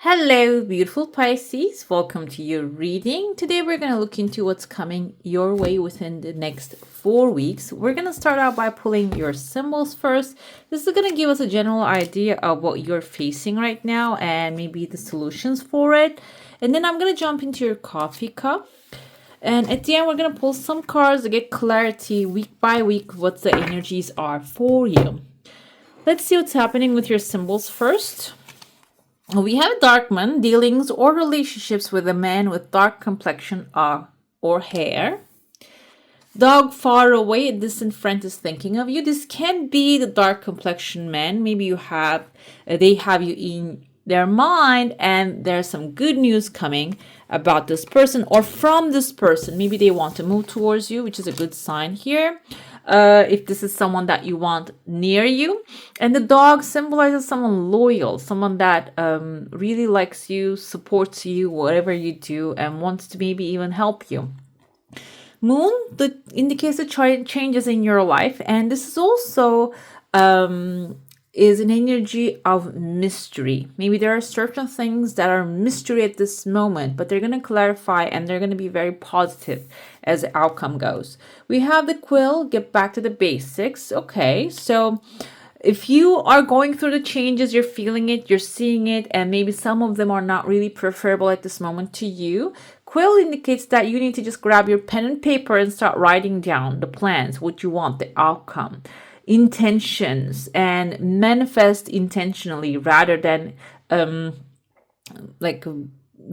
Hello, beautiful Pisces. Welcome to your reading. Today we're going to look into what's coming your way within the next 4 weeks. We're going to start out by pulling your symbols first. This is going to give us a general idea of what you're facing right now and maybe the solutions for it. And then I'm going to jump into your coffee cup. And at the end, we're going to pull some cards to get clarity week by week what the energies are for you. Let's see what's happening with your symbols first. We have a dark man, dealings or relationships with a man with dark complexion or hair. Dog far away, a distant friend is thinking of you. This can be the dark complexion man. Maybe they have you in their mind and there's some good news coming about this person or from this person. Maybe they want to move towards you, which is a good sign here. If this is someone that you want near you. And the dog symbolizes someone loyal, someone that really likes you, supports you, whatever you do, and wants to maybe even help you. Moon that indicates the changes in your life, and this is also is an energy of mystery. Maybe there are certain things that are mystery at this moment, but they're going to clarify and they're going to be very positive as the outcome goes. We have the quill, get back to the basics. Okay, so if you are going through the changes, you're feeling it, you're seeing it, and maybe some of them are not really preferable at this moment to you, quill indicates that you need to just grab your pen and paper and start writing down the plans, what you want, the outcome, intentions, and manifest intentionally rather than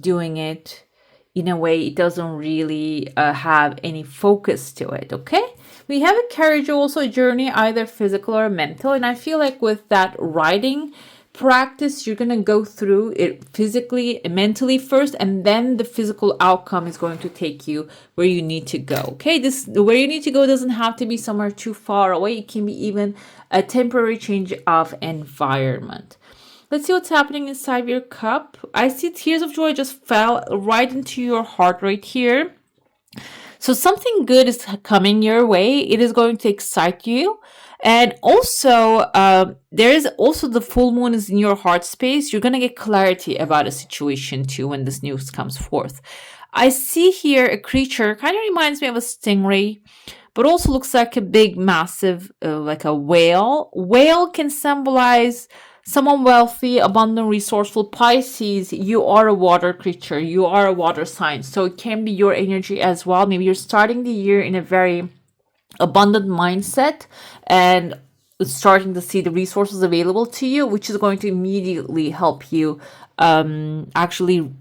doing it in a way it doesn't really have any focus to it. Okay, we have a carriage, also a journey, either physical or mental, and I feel like with that writing practice you're going to go through it physically and mentally first, and then the physical outcome is going to take you where you need to go. Okay, where you need to go doesn't have to be somewhere too far away. It can be even a temporary change of environment. Let's see what's happening inside your cup. I see tears of joy just fell right into your heart right here. So something good is coming your way. It is going to excite you. And also, there is also the full moon is in your heart space. You're going to get clarity about a situation too when this news comes forth. I see here a creature, kind of reminds me of a stingray, but also looks like a big, massive, like a whale. Whale can symbolize someone wealthy, abundant, resourceful. Pisces, you are a water creature. You are a water sign. So it can be your energy as well. Maybe you're starting the year in a very abundant mindset and starting to see the resources available to you, which is going to immediately help you actually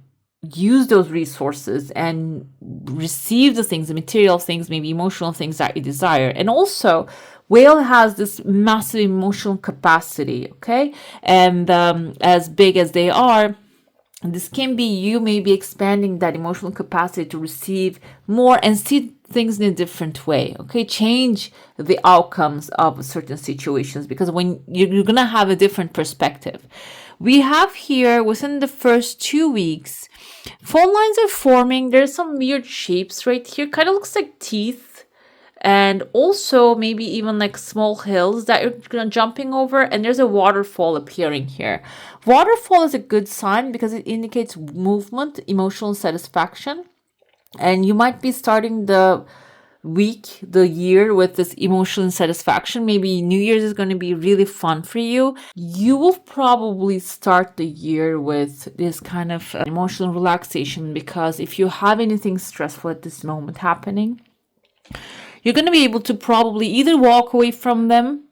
use those resources and receive the things, the material things, maybe emotional things that you desire. And also, whale has this massive emotional capacity, okay? And as big as they are, this can be you maybe expanding that emotional capacity to receive more and see things in a different way, okay? Change the outcomes of certain situations, because when you're going to have a different perspective. We have here within the first 2 weeks, phone lines are forming. There's some weird shapes right here. Kind of looks like teeth. And also maybe even like small hills that you're jumping over, and there's a waterfall appearing here. Waterfall is a good sign because it indicates movement, emotional satisfaction, and you might be starting the year with this emotional satisfaction. Maybe New Year's is going to be really fun for you. You will probably start the year with this kind of emotional relaxation, because if you have anything stressful at this moment happening, you're going to be able to probably either walk away from them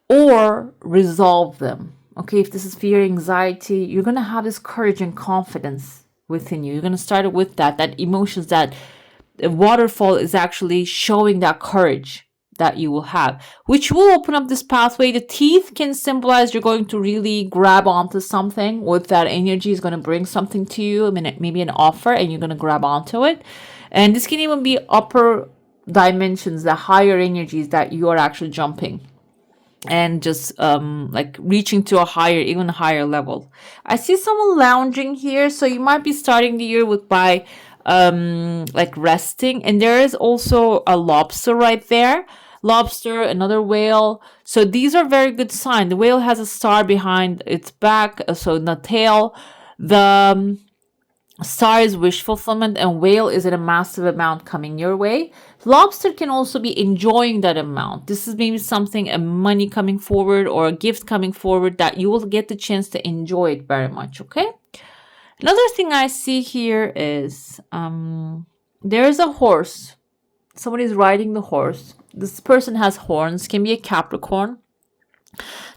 or resolve them. Okay, if this is fear, anxiety, you're going to have this courage and confidence within you. You're going to start with that emotions, that waterfall is actually showing that courage that you will have, which will open up this pathway. The teeth can symbolize you're going to really grab onto something with that energy, is going to bring something to you, maybe an offer, and you're going to grab onto it. And this can even be upper dimensions, the higher energies that you are actually jumping and just like reaching to a higher, even higher level. I see someone lounging here, so you might be starting the year by like resting, and there is also a lobster right there. Lobster, another whale. So these are very good signs. The whale has a star behind its back, so in the tail. The star is wish fulfillment, and whale is in a massive amount coming your way. Lobster can also be enjoying that amount. This is maybe something, a money coming forward or a gift coming forward that you will get the chance to enjoy it very much, okay? Another thing I see here is there is a horse. Somebody's riding the horse. This person has horns, can be a Capricorn.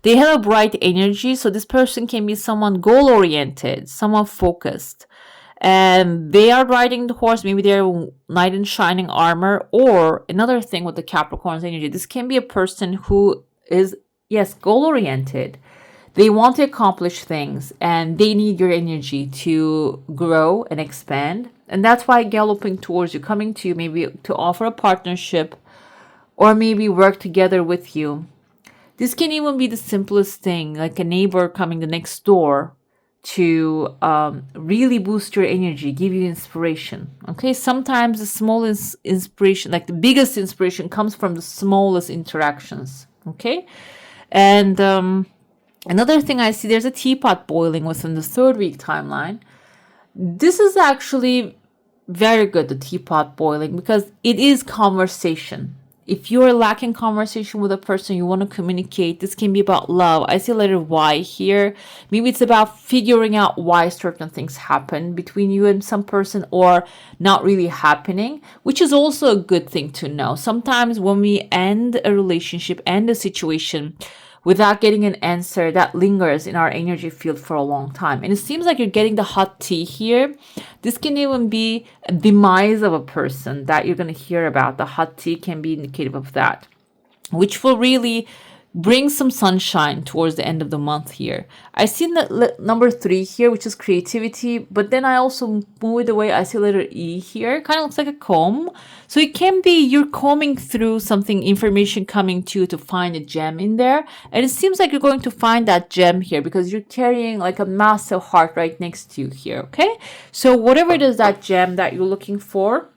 They have a bright energy, so this person can be someone goal-oriented, someone focused. And they are riding the horse. Maybe they're knight in shining armor. Or another thing with the Capricorn's energy, this can be a person who is, yes, goal-oriented. They want to accomplish things and they need your energy to grow and expand. And that's why galloping towards you, coming to you, maybe to offer a partnership or maybe work together with you. This can even be the simplest thing, like a neighbor coming the next door to really boost your energy, give you inspiration. Okay, sometimes the smallest inspiration, like the biggest inspiration, comes from the smallest interactions. Okay, and another thing I see, there's a teapot boiling within the 3rd week timeline. This is actually very good, the teapot boiling, because it is conversation. If you're lacking conversation with a person, you want to communicate, this can be about love. I see a letter Y here. Maybe it's about figuring out why certain things happen between you and some person or not really happening, which is also a good thing to know. Sometimes when we end a relationship, end a situation, without getting an answer, that lingers in our energy field for a long time. And it seems like you're getting the hot tea here. This can even be a demise of a person that you're going to hear about. The hot tea can be indicative of that, which will really bring some sunshine towards the end of the month here. I see number 3 here, which is creativity, but then I also move it away. I see letter E here. Kind of looks like a comb. So it can be you're combing through something, information coming to you to find a gem in there. And it seems like you're going to find that gem here because you're carrying like a massive heart right next to you here, okay? So whatever it is, that gem that you're looking for,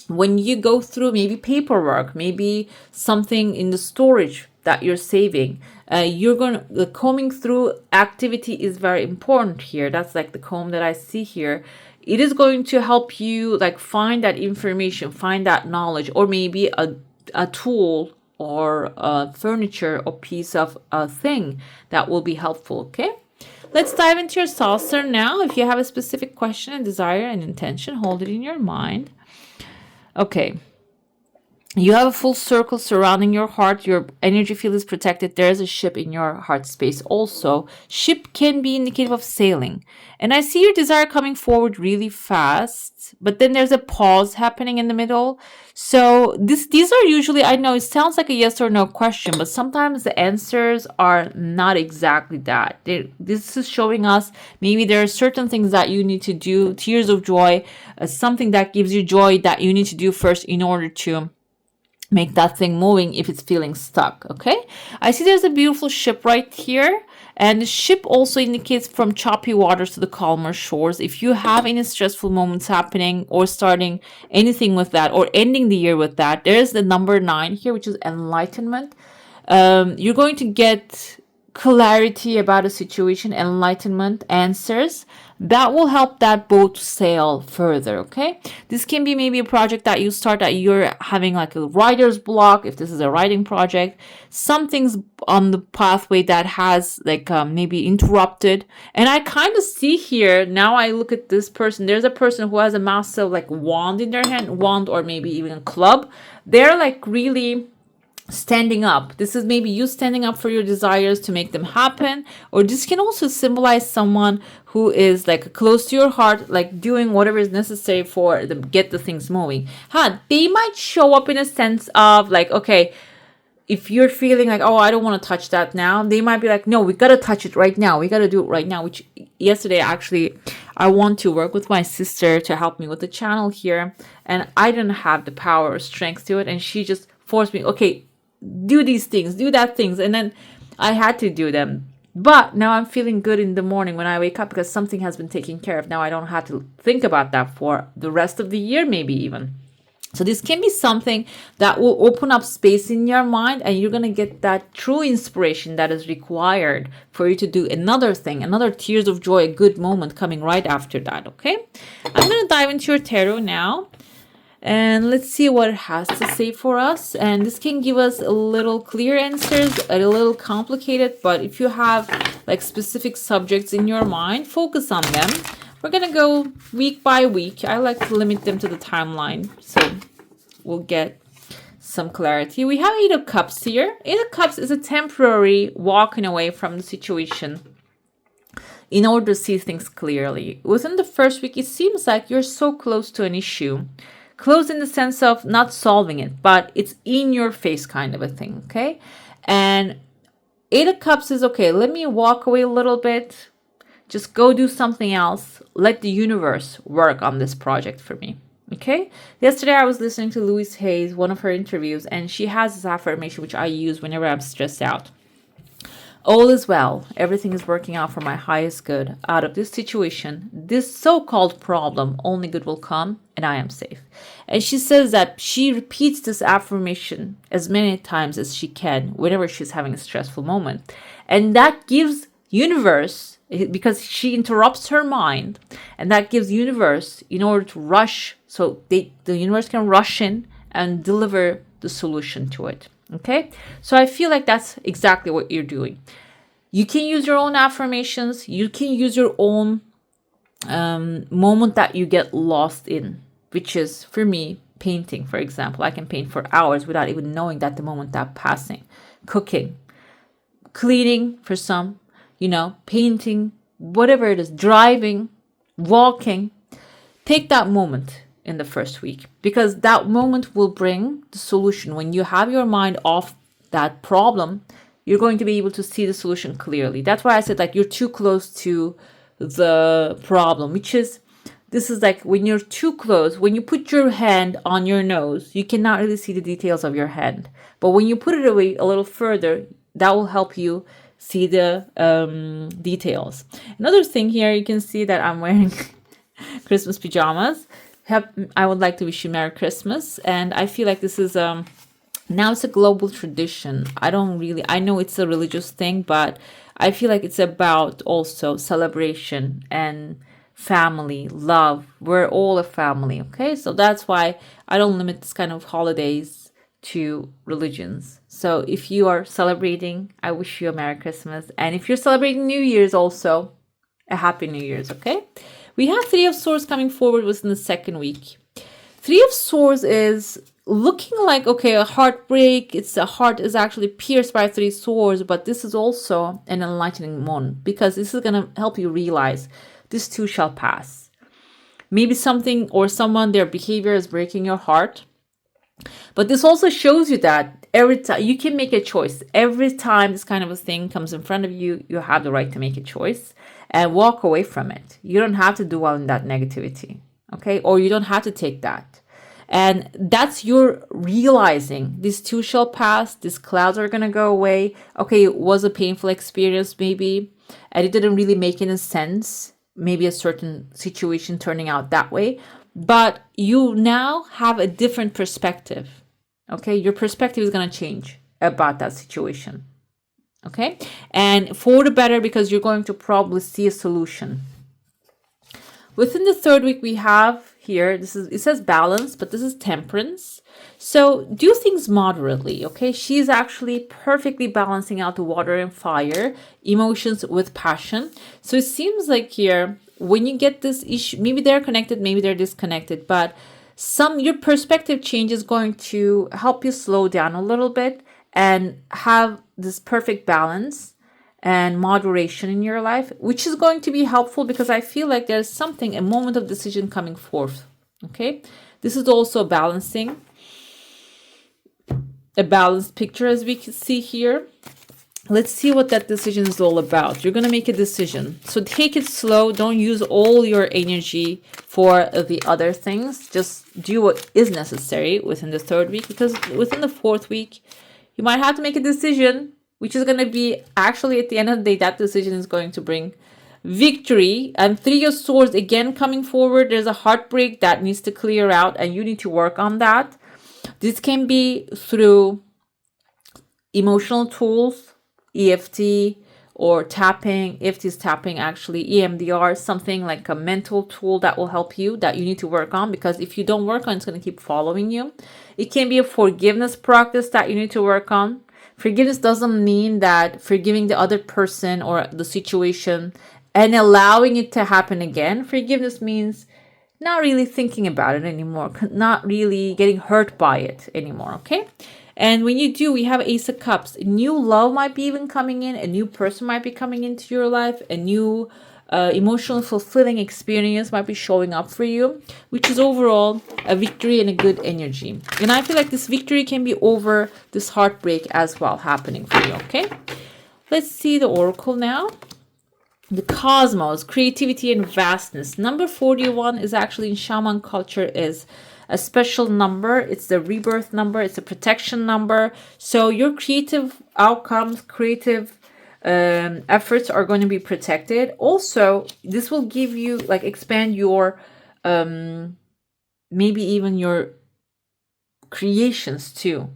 when you go through maybe paperwork, maybe something in the storage that you're saving, the combing through activity is very important here. That's like the comb that I see here. It is going to help you like find that information, find that knowledge, or maybe a tool or furniture or piece of a thing that will be helpful. Okay, let's dive into your saucer now. If you have a specific question and desire and intention, hold it in your mind. Okay. You have a full circle surrounding your heart. Your energy field is protected. There is a ship in your heart space also. Ship can be indicative of sailing. And I see your desire coming forward really fast, but then there's a pause happening in the middle. So these are usually, I know it sounds like a yes or no question, but sometimes the answers are not exactly that. This is showing us maybe there are certain things that you need to do, tears of joy, something that gives you joy that you need to do first in order to make that thing moving if it's feeling stuck. Okay, I see there's a beautiful ship right here, and the ship also indicates from choppy waters to the calmer shores. If you have any stressful moments happening or starting anything with that or ending the year with that, there's the number 9 here, which is enlightenment. You're going to get clarity about a situation, enlightenment, answers that will help that boat sail further. Okay, this can be maybe a project that you start that you're having like a writer's block. If this is a writing project, something's on the pathway that has like maybe interrupted. And I kind of see here now, I look at this person, there's a person who has a massive like wand in their hand, wand or maybe even a club. They're like really standing up. This is maybe you standing up for your desires to make them happen, or this can also symbolize someone who is like close to your heart, like doing whatever is necessary for them get the things moving. They might show up in a sense of like, okay, if you're feeling like, oh, I don't want to touch that now, they might be like, no, we got to touch it right now. We got to do it right now. Which yesterday, actually, I want to work with my sister to help me with the channel here. And I didn't have the power or strength to it. And she just forced me, okay, do these things, do that things. And then I had to do them. But now I'm feeling good in the morning when I wake up because something has been taken care of. Now I don't have to think about that for the rest of the year, maybe even. So this can be something that will open up space in your mind, and you're going to get that true inspiration that is required for you to do another thing, another tears of joy, a good moment coming right after that, okay? I'm going to dive into your tarot now, and let's see what it has to say for us. And this can give us a little clear answers, a little complicated, but if you have like specific subjects in your mind, focus on them. We're going to go week by week. I like to limit them to the timeline, so we'll get some clarity. We have Eight of Cups here. Eight of Cups is a temporary walking away from the situation in order to see things clearly. Within the first week, it seems like you're so close to an issue. Close in the sense of not solving it, but it's in your face kind of a thing, okay? And Eight of Cups is, okay, let me walk away a little bit. Just go do something else. Let the universe work on this project for me. Okay? Yesterday I was listening to Louise Hayes, one of her interviews, and she has this affirmation which I use whenever I'm stressed out. All is well. Everything is working out for my highest good. Out of this situation, this so-called problem, only good will come, and I am safe. And she says that she repeats this affirmation as many times as she can whenever she's having a stressful moment. And that gives universe, because she interrupts her mind, and that gives universe in order to rush, so the universe can rush in and deliver the solution to it. Okay, so I feel like that's exactly what you're doing. You can use your own affirmations. You can use your own moment that you get lost in, which is, for me, painting, for example. I can paint for hours without even knowing that the moment that passing. Cooking, cleaning for some, painting, whatever it is, driving, walking. Take that moment in the first week, because that moment will bring the solution. When you have your mind off that problem, you're going to be able to see the solution clearly. That's why I said like you're too close to the problem, which is, this is like when you're too close, when you put your hand on your nose, you cannot really see the details of your hand. But when you put it away a little further, that will help you see the details. Another thing here, you can see that I'm wearing Christmas pajamas. I would like to wish you Merry Christmas. And I feel like this is now it's a global tradition. I know it's a religious thing, but I feel like it's about also celebration and family, love. We're all a family, okay? So that's why I don't limit this kind of holidays to religions. So if you are celebrating, I wish you a Merry Christmas. And if you're celebrating New Year's also, a Happy New Year's, okay? We have Three of Swords coming forward within the second week. Three of Swords is looking like, okay, a heartbreak. The heart is actually pierced by three swords, but this is also an enlightening moment, because this is going to help you realize this too shall pass. Maybe something or someone, their behavior is breaking your heart. But this also shows you that every time you can make a choice. Every time this kind of a thing comes in front of you, you have the right to make a choice and walk away from it. You don't have to dwell in that negativity, okay? Or you don't have to take that. And that's your realizing this too shall pass. These clouds are going to go away. Okay, it was a painful experience maybe, and it didn't really make any sense. Maybe a certain situation turning out that way. But you now have a different perspective, okay? Your perspective is going to change about that situation, okay? And for the better, because you're going to probably see a solution. Within the third week, we have here, it says balance, but this is temperance. So do things moderately, okay? She's actually perfectly balancing out the water and fire, emotions with passion. So it seems like here, when you get this issue, maybe they're connected, maybe they're disconnected, but your perspective change is going to help you slow down a little bit and have this perfect balance and moderation in your life, which is going to be helpful, because I feel like there's a moment of decision coming forth, okay? This is also a balanced picture, as we can see here. Let's see what that decision is all about. You're going to make a decision. So take it slow. Don't use all your energy for the other things. Just do what is necessary within the third week, because within the fourth week, you might have to make a decision, which is going to be actually at the end of the day, that decision is going to bring victory, and Three of Swords again coming forward. There's a heartbreak that needs to clear out, and you need to work on that. This can be through emotional tools, EFT, or tapping. EFT is tapping, actually. EMDR, something like a mental tool that will help you, that you need to work on, because if you don't work on it, it's going to keep following you. It can be a forgiveness practice that you need to work on. Forgiveness doesn't mean that forgiving the other person or the situation and allowing it to happen again. Forgiveness means not really thinking about it anymore, not really getting hurt by it anymore, okay? And when you do, we have Ace of Cups. New love might be even coming in. A new person might be coming into your life. A new emotional fulfilling experience might be showing up for you, which is overall a victory and a good energy. And I feel like this victory can be over this heartbreak as well happening for you, okay? Let's see the oracle now. The cosmos, creativity and vastness. Number 41 is actually in shaman culture is a special number. It's the rebirth number. It's a protection number. So your creative outcomes, creative efforts are going to be protected. Also, this will give you, like, expand your maybe even your creations too,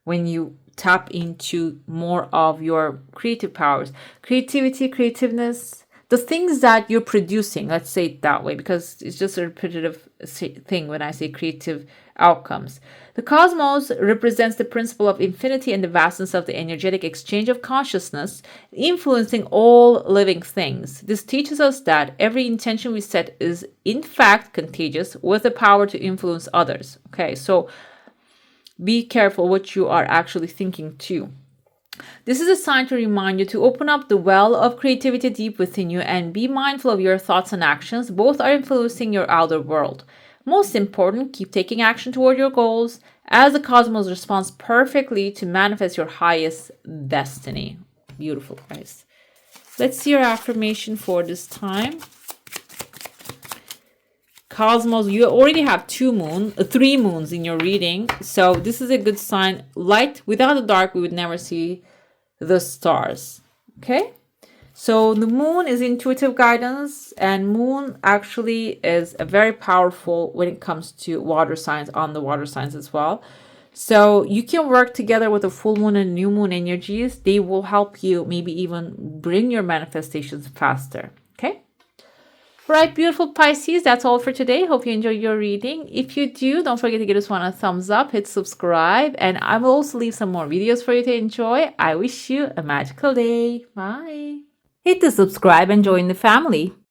when you tap into more of your creative powers. Creativity, creativeness, the things that you're producing, let's say it that way, because it's just a repetitive thing when I say creative outcomes. The cosmos represents the principle of infinity and the vastness of the energetic exchange of consciousness, influencing all living things. This teaches us that every intention we set is in fact contagious, with the power to influence others. Okay, so be careful what you are actually thinking too. This is a sign to remind you to open up the well of creativity deep within you and be mindful of your thoughts and actions. Both are influencing your outer world. Most important, keep taking action toward your goals as the cosmos responds perfectly to manifest your highest destiny. Beautiful, guys. Let's see your affirmation for this time. Cosmos, you already have 3 moons in your reading. So this is a good sign. Light, without the dark, we would never see the stars. Okay? So the moon is intuitive guidance, and moon actually is a very powerful when it comes to water signs, on the water signs as well. So you can work together with the full moon and new moon energies. They will help you maybe even bring your manifestations faster. Okay? Right, beautiful Pisces, that's all for today. Hope you enjoyed your reading. If you do, don't forget to give this one a thumbs up, hit subscribe, and I will also leave some more videos for you to enjoy. I wish you a magical day. Bye. Hit the subscribe and join the family.